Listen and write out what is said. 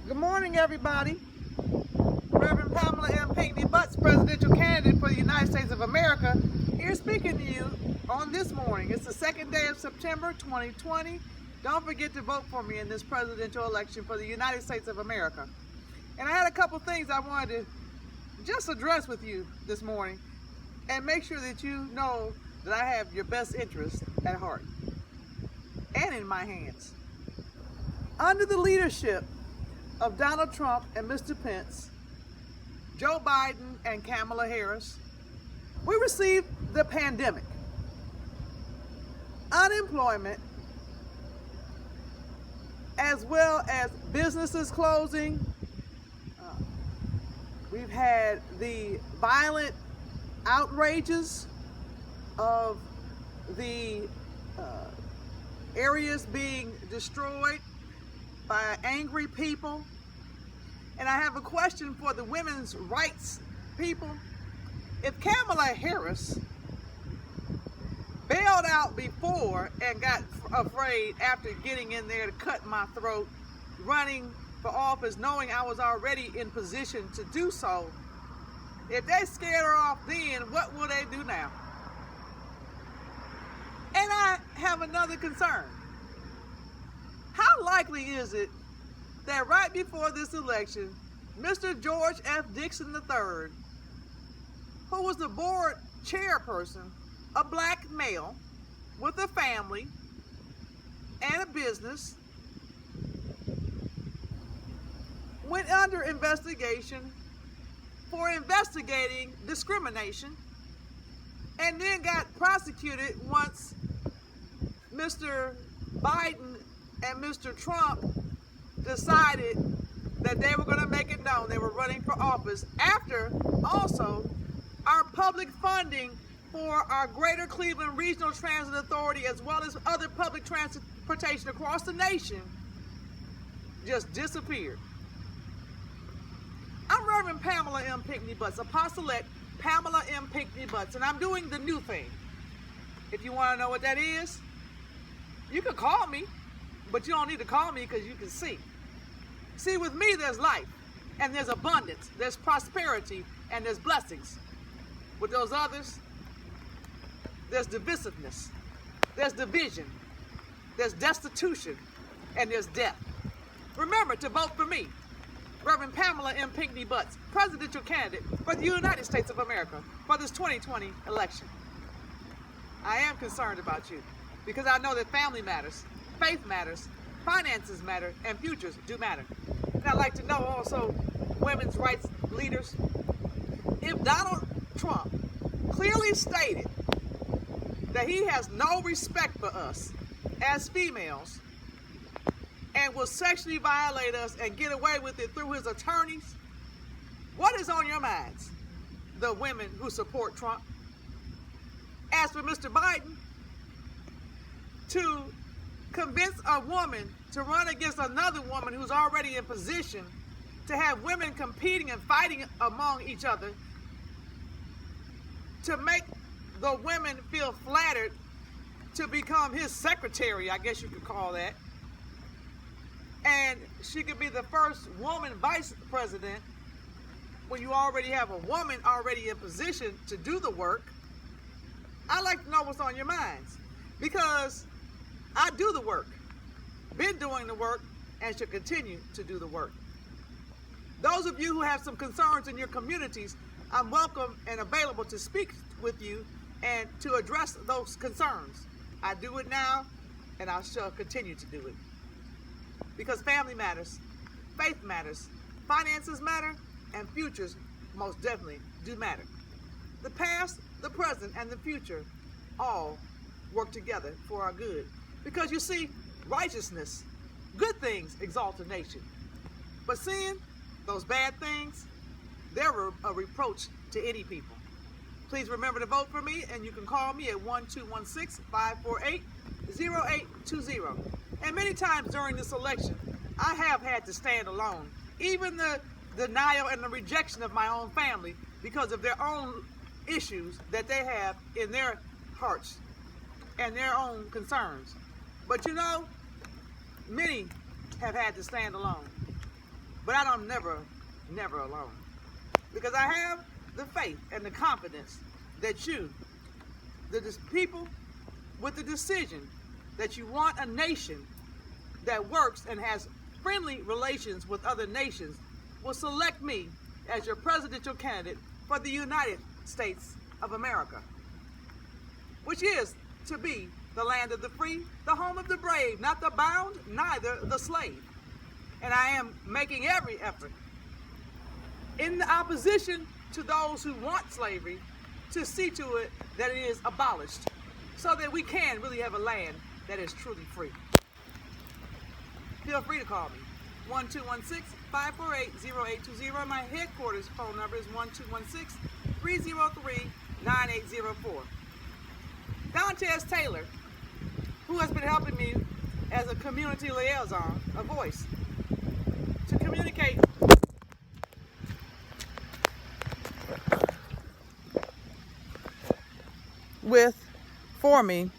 Good morning, everybody. Reverend Pamela M.Pinkney, presidential candidate for the United States of America, here speaking to you on this morning. It's the second day of September 2020. Don't forget to vote for me in this presidential election for the United States of America. And I had a couple things I wanted to just address with you this morning and make sure that you know that I have your best interest at heart and in my hands. Under the leadership of Donald Trump and Mr. Pence, Joe Biden and Kamala Harris, we received the pandemic, unemployment, as well as businesses closing. We've had the violent outrages of the areas being destroyed by angry people. And I have a question for the women's rights people. If Kamala Harris bailed out before and got afraid after getting in there to cut my throat, running for office, knowing I was already in position to do so, if they scared her off then, what will they do now? And I have another concern. How likely is it that right before this election, Mr. George F. Dixon III, who was the board chairperson, a black male with a family and a business, went under investigation for investigating discrimination and then got prosecuted once Mr. Biden and Mr. Trump decided that they were going to make it known they were running for office, after also our public funding for our Greater Cleveland Regional Transit Authority as well as other public transportation across the nation just disappeared. I'm Reverend Pamela M. Pinkney Apostolate Pamela M. Pinkney, and I'm doing the new thing. If you want to know what that is, you can call me, but you don't need to call me because you can see. See, with me, there's life, and there's abundance, there's prosperity, and there's blessings. With those others, there's divisiveness, there's division, there's destitution, and there's death. Remember to vote for me, Reverend Pamela M. Pinkney, presidential candidate for the United States of America for this 2020 election. I am concerned about you because I know that family matters, faith matters, finances matter, and futures do matter. And I'd like to know also, women's rights leaders, if Donald Trump clearly stated that he has no respect for us as females and will sexually violate us and get away with it through his attorneys, what is on your minds, the women who support Trump? As for Mr. Biden, to convince a woman to run against another woman who's already in position, to have women competing and fighting among each other, to make the women feel flattered to become his secretary, I guess you could call that, and she could be the first woman vice president when you already have a woman already in position to do the work. I'd like to know what's on your minds, because I do the work, been doing the work, and should continue to do the work. Those of you who have some concerns in your communities, I'm welcome and available to speak with you and to address those concerns. I do it now, and I shall continue to do it. Because family matters, faith matters, finances matter, and futures most definitely do matter. The past, the present, and the future all work together for our good. Because you see, righteousness, good things exalt a nation. But sin, those bad things, they're a reproach to any people. Please remember to vote for me, and you can call me at 1-216-548-0820. And many times during this election, I have had to stand alone. Even the denial and the rejection of my own family because of their own issues that they have in their hearts and their own concerns. But you know, many have had to stand alone. But I'm never alone. Because I have the faith and the confidence that you, the people with the decision that you want a nation that works and has friendly relations with other nations, will select me as your presidential candidate for the United States of America, which is to be the land of the free, the home of the brave, not the bound, neither the slave. And I am making every effort in the opposition to those who want slavery to see to it that it is abolished so that we can really have a land that is truly free. Feel free to call me. 1216-548-0820. My headquarters phone number is 1216-303-9804. Dantes Taylor, who has been helping me as a community liaison, a voice, to communicate for me